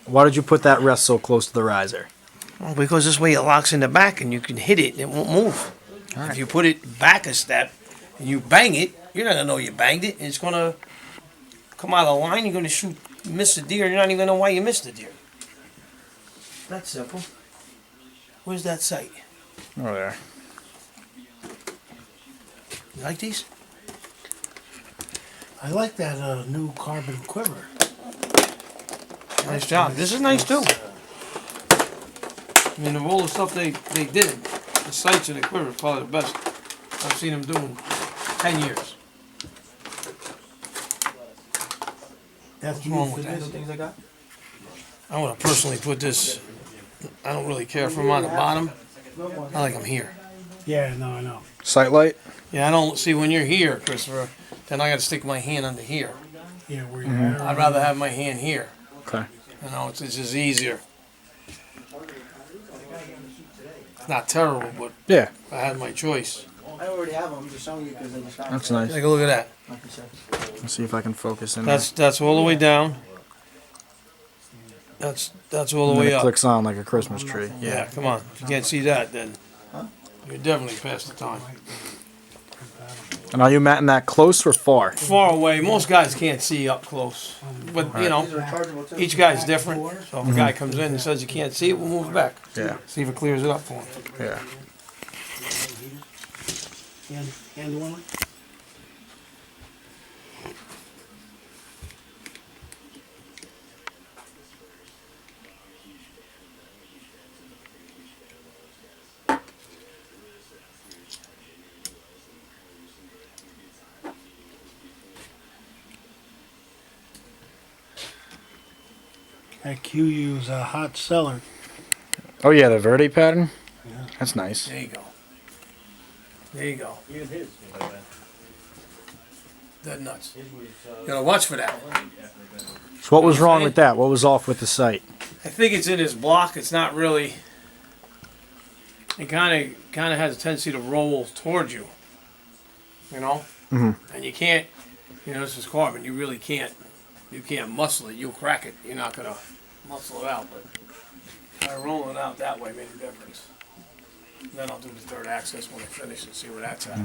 Why did you put that rest so close to the riser? Well, because this way it locks in the back and you can hit it and it won't move. If you put it back a step and you bang it, you're not gonna know you banged it, and it's gonna come out of the line. You're gonna miss the deer. You're not even gonna know why you missed the deer. That's simple. Where's that sight? Oh, there. You like these? I like that new carbon quiver. Nice job. This is nice too. I mean, of all the stuff they did, the sights and the quiver is probably the best I've seen them do in 10 years. That's wrong new with for that? this. Things I got? I would have personally put this. I don't really care for them on the bottom. I like them here. Yeah, no, I know. Sight light? Yeah, I don't see when you're here, Christopher. Then I got to stick my hand under here. Yeah, where you had I'd rather have my hand here. Okay. You know, it's just easier. It's not terrible, but Yeah, if I had my choice. I already have them. I'm just showing you because I just got that's nice. Take a look at that. like you said. Let's see if I can focus in That's all the way down. That's all there. the way It up. clicks on like a Christmas tree. Yeah, come on. If you can't see that, then you're definitely past the time. And are you matting that close or far? Far away, most guys can't see up close. But, you know, These are rechargeable too. each guy's different. So if a guy comes in and says you can't see it, we'll move it back. Yeah. See if it clears it up for him. Yeah. hand warmer? That QU's a hot seller. Oh yeah, the Verde pattern? Yeah. That's nice. There you go. There you go. Even his, Dead nuts. You gotta watch for that. So what was wrong with that? What was off with the sight? I think it's in his block. It's not really. It kind of has a tendency to roll towards you. You know, and you can't. You know, this is carbon. You really can't. You can't muscle it. You'll crack it. You're not gonna muscle it out. But by rolling it out that way made a difference. Then I'll do the third axis when I finish and see where that's at.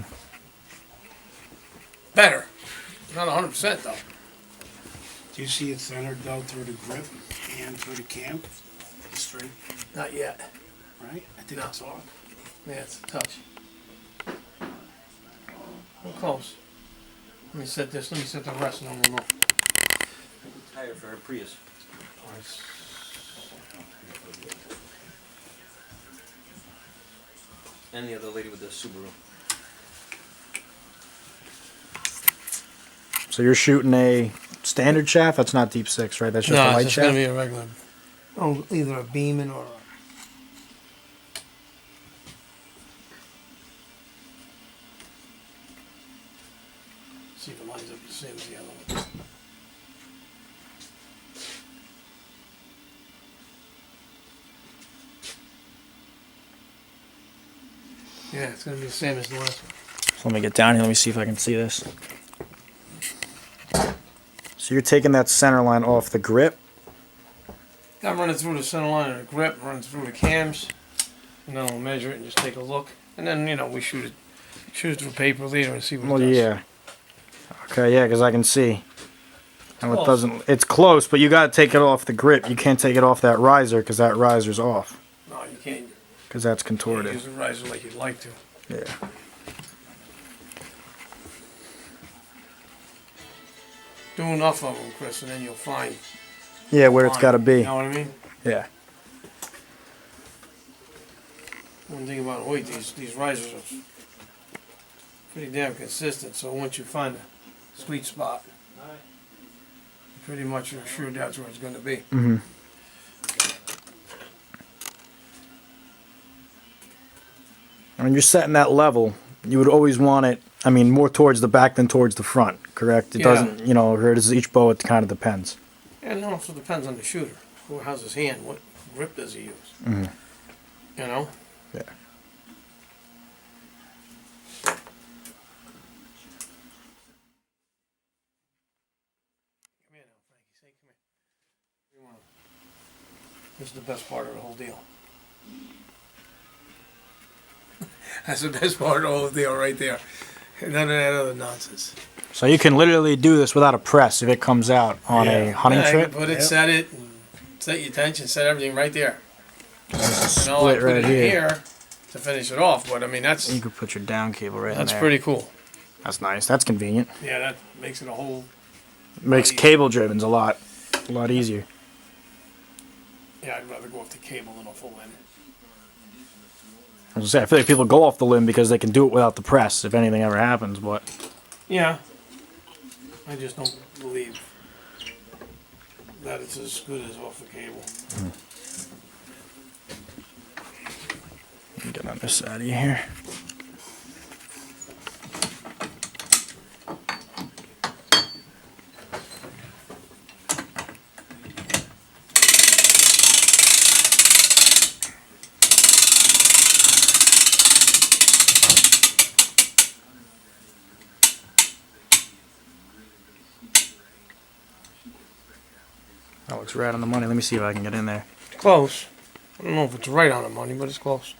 Better. Not 100% though. Do you see it centered though through the grip and through the cam? Straight, Not yet. right? I think No. that's off. Yeah, it's a touch. We're close. Let me set this. Let me set the rest and then we'll know. tire for her Prius. And the other lady with the Subaru. So you're shooting a standard shaft? That's not deep six, right? That's just a No, light it's just gonna shaft? be a regular. Oh, either a Beeman or. See if it lines up the same as the other one. Yeah, it's gonna be the same as the last one. So let me get down here. Let me see if I can see this. So you're taking that center line off the grip. I'm running through the center line of the grip, running through the cams, and then I'll measure it and just take a look. And then, you know, we shoot it through paper later and see what Well, it does. yeah. Okay, yeah, because I can see. And it Close. doesn't. It's close, but you got to take it off the grip. You can't take it off that riser because that riser's off. No, you can't Because that's contorted. use the riser like you'd like to. Yeah. Do enough of them, Chris, and then you'll find. Yeah, where it's fine. got to be. You know what I mean? Yeah. One thing about Hoyt, these risers are pretty damn consistent. So once you find a sweet spot, you pretty much are sure that's where it's going to be. Mm-hmm. When you're setting that level, you would always want it, I mean, more towards the back than towards the front, correct? It Yeah. doesn't, you know, or it is each bow, it kind of depends. And it also depends on the shooter. How's his hand? What grip does he use? Mhm. You know? Yeah. Come here now, Frankie. Say, come here. You wanna This is the best part of the whole deal. That's the best part of the whole deal right there. None of that other nonsense. So you can literally do this without a press if it comes out on a hunting Yeah, you trip. can put it, set it, and set your tension, set everything right there. There's a And all I split put right it in here. here to finish it off. But I mean, You that's could put your down cable right in there. pretty cool. That's nice. That's convenient. Yeah, that makes it a whole. Makes cable drivens a lot easier. Yeah, I'd rather go off the cable than a full end. I was gonna say, I feel like people go off the limb because they can do it without the press if anything ever happens, but Yeah. I just don't believe that it's as good as off the cable. get on this side of you here. That looks right on the money. Let me see if I can get in there. It's close. I don't know if it's right on the money, but it's close.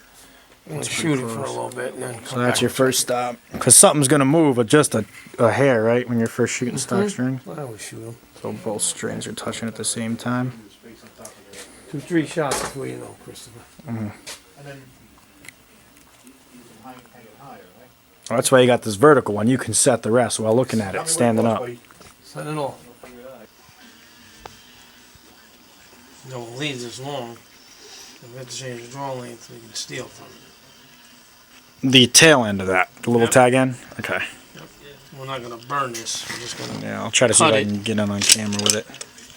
I'm gonna That's shoot pretty it for a close. little bit and then come So that's back your and first stop. Because something's going to move with just a hair, right? When you're first shooting stock Mhm. string. I always shoot them. So both strings are touching at the same time. 2-3 shots before you know, Christopher. Well, that's why you got this vertical one. You can set the rest while looking at it, standing up. Set it off. No leads this long. We have to change the draw length so we can steal from it. The tail end of that, the little Yep. tag end? Okay. We're not gonna burn this. We're just gonna. Yeah, I'll try to see if Cut I it. can get in on camera with it.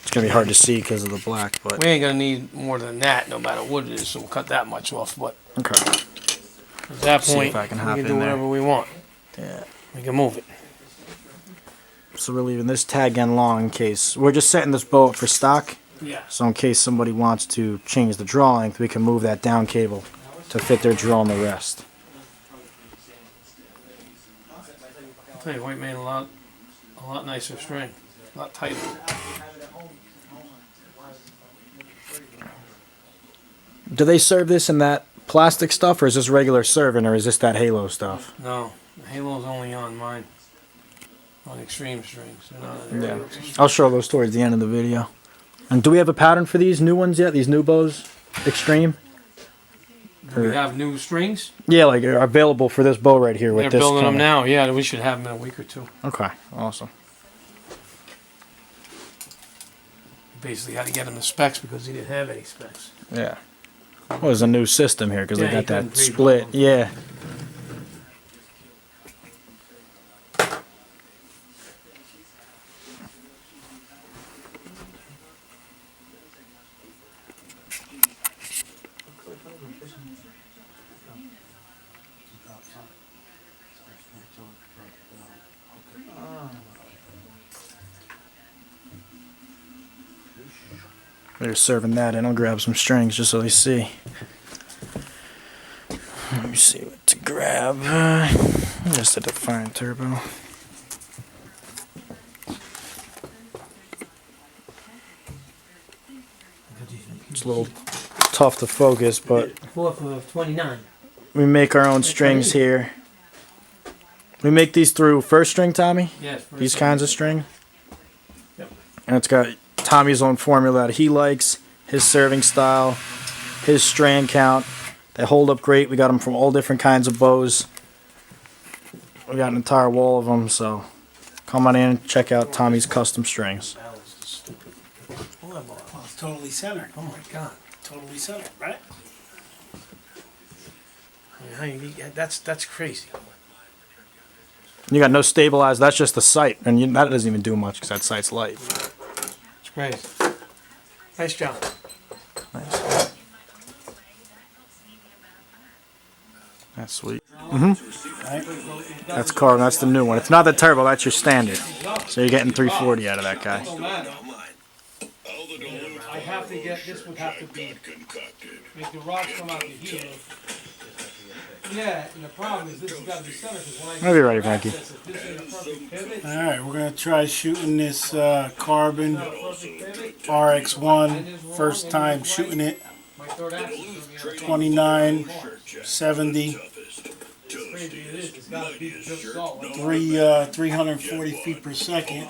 It's going to be hard to see because of the black, but We ain't gonna need more than that, no matter what it is. So we'll cut that much off. But okay. at that See point, if I can we hop can in do there. whatever we want. Yeah. We can move it. So we're leaving this tag end long in case. We're just setting this bow up for stock. Yeah. So in case somebody wants to change the draw length, we can move that down cable to fit their draw on the rest. I'll tell you, White Man, a lot nicer string, a lot tighter. Do they serve this in that plastic stuff, or is this regular serving, or is this that Halo stuff? No, the Halo's only on mine. On extreme strings. They're not on the Yeah. regular. I'll show those towards the end of the video. And do we have a pattern for these new ones yet? These new bows? Extreme? Do we have new strings? Yeah, like are available for this bow right here with They're this building them kinda- now. Yeah, we should have them in a week or two. Okay, awesome. Basically, had to get him the specs because he didn't have any specs. Yeah. Well, there's a new system here because Yeah, they you got that couldn't pre-build split. them. Yeah. They're serving that in. I'll grab some strings just so they see. Let me see what to grab. Just a Defiant Turbo. It's a little tough to focus, but 4th of 29. we make our own strings here. We make these through first string, Tommy? Yes. These kinds of string? Yep. And it's got Tommy's own formula that he likes, his serving style, his strand count. They hold up great. We got them from all different kinds of bows. We got an entire wall of them, so come on in and check out Tommy's custom strings. Oh, it's totally centered. Oh my God. Totally centered, right? I mean, that's crazy. You got no stabilizer. That's just the sight, and that doesn't even do much because that sight's light. It's crazy. Nice job. Nice. That's sweet. That's carbon. That's the new one. It's not the turbo. That's your standard. So you're getting 340 out of that guy. I have to get, this would have to be, if the rods come out to here, Yeah, and the problem is this has got to be centered because when I I'll be ready, Frankie. access it, this ain't a perfect pivot. All right, we're gonna try shooting this carbon Perfect pivot. RX-1. First time shooting it. My third axis is gonna be 29, 70, crazy it is. It's got to be just so. 340 feet per second.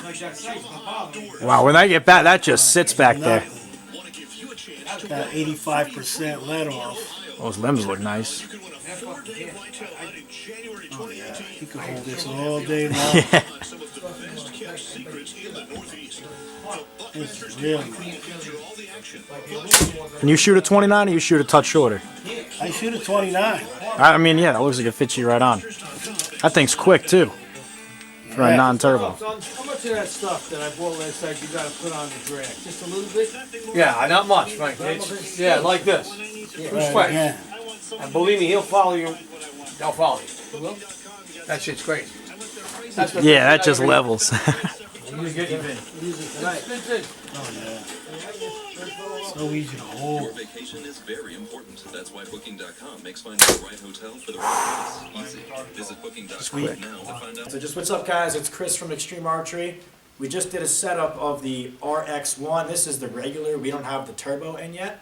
Like that sight doesn't bother me. Wow, when I get back, that just sits back there. Got 85% let off. Those limbs look nice. You can hold this all day long. Yeah. This is really nice. Can you shoot a 29 or you shoot a touch shorter? I shoot a 29. I mean, yeah, that looks like it fits you right on. That thing's quick, too. For a Yeah. non-turbo. Son, how much of that stuff that I bought last night you got to put on the drag? Just a little bit? Yeah, not much, Frank. Yeah, like this. Right, yeah. And believe me, he'll follow you. They'll follow you. That shit's crazy. That's the Yeah, that first just thing I ever- levels. Use it tonight. Oh yeah. So easy to hold. Your vacation is very important. That's why Booking.com makes finding the right hotel for the right price easy. Visit Booking.com now to find out. So just what's up, guys? It's Chris from Extreme Archery. We just did a setup of the RX-1. This is the regular. We don't have the turbo in yet.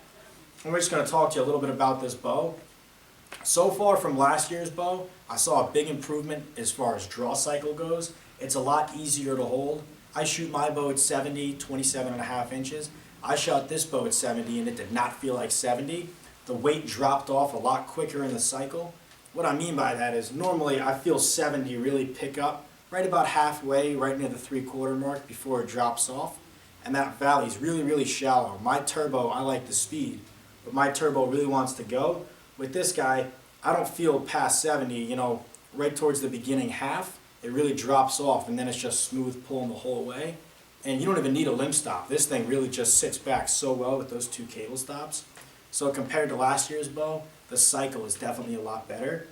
And we're just going to talk to you a little bit about this bow. So far from last year's bow, I saw a big improvement as far as draw cycle goes. It's a lot easier to hold. I shoot my bow at 70, 27.5 inches. I shot this bow at 70 and it did not feel like 70. The weight dropped off a lot quicker in the cycle. What I mean by that is normally I feel 70 really pick up right about halfway, right near the 3/4 mark before it drops off. And that valley is really, really shallow. My turbo, I like the speed, but my turbo really wants to go. With this guy, I don't feel past 70, you know, right towards the beginning half, it really drops off and then it's just smooth pulling the whole way. And you don't even need a limb stop. This thing really just sits back so well with those 2 cable stops. So compared to last year's bow, the cycle is definitely a lot better.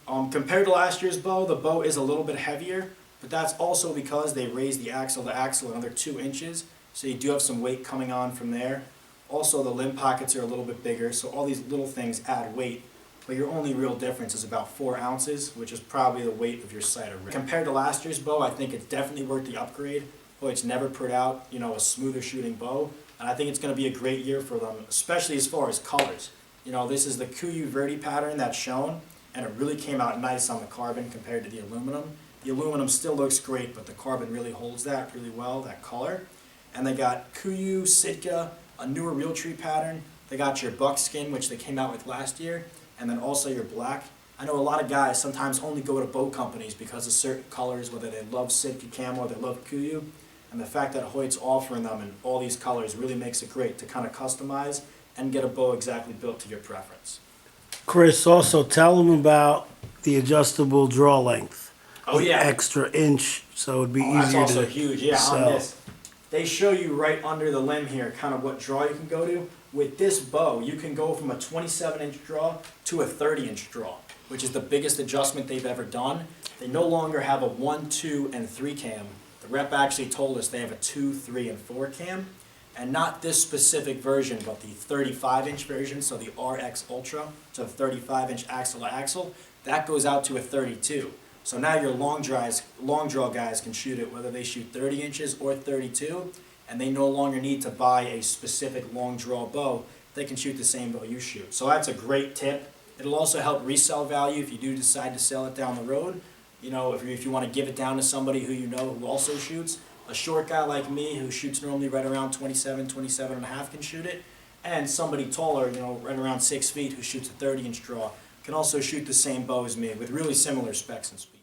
Compared to last year's bow, the bow is a little bit heavier, but that's also because they raised the axle to axle another 2 inches. So you do have some weight coming on from there. Also, the limb pockets are a little bit bigger, so all these little things add weight. But your only real difference is about 4 ounces, which is probably the weight of your sight or rib. Compared to last year's bow, I think it's definitely worth the upgrade. Hoyt's never put out, you know, a smoother shooting bow, and I think it's going to be a great year for them, especially as far as colors. You know, this is the Kuiu Verde pattern that's shown, and it really came out nice on the carbon compared to the aluminum. The aluminum still looks great, but the carbon really holds that really well, that color. And they got Kuiu, Sitka, a newer Realtree pattern. They got your buckskin, which they came out with last year, and then also your black. I know a lot of guys sometimes only go to bow companies because of certain colors, whether they love Sitka camo or they love Kuiu. And the fact that Hoyt's offering them in all these colors really makes it great to kind of customize and get a bow exactly built to your preference. Chris, also tell them about the adjustable draw length. Oh, yeah. Extra inch, so it'd be That's easier also to huge, yeah, sell. on this. They show you right under the limb here kind of what draw you can go to. With this bow, you can go from a 27-inch draw to a 30-inch draw, which is the biggest adjustment they've ever done. They no longer have a 1, 2, and 3 cam. The rep actually told us they have a 2, 3, and 4 cam, and not this specific version, but the 35-inch version, so the RX Ultra, so the 35-inch axle to axle, that goes out to a 32. So now your long draw guys can shoot it, whether they shoot 30 inches or 32, and they no longer need to buy a specific long draw bow. They can shoot the same bow you shoot. So that's a great tip. It'll also help resale value if you do decide to sell it down the road. You know, if you want to give it down to somebody who you know who also shoots. A short guy like me who shoots normally right around 27, 27.5 can shoot it. And somebody taller, you know, right around 6 feet who shoots a 30-inch draw can also shoot the same bow as me with really similar specs and speed.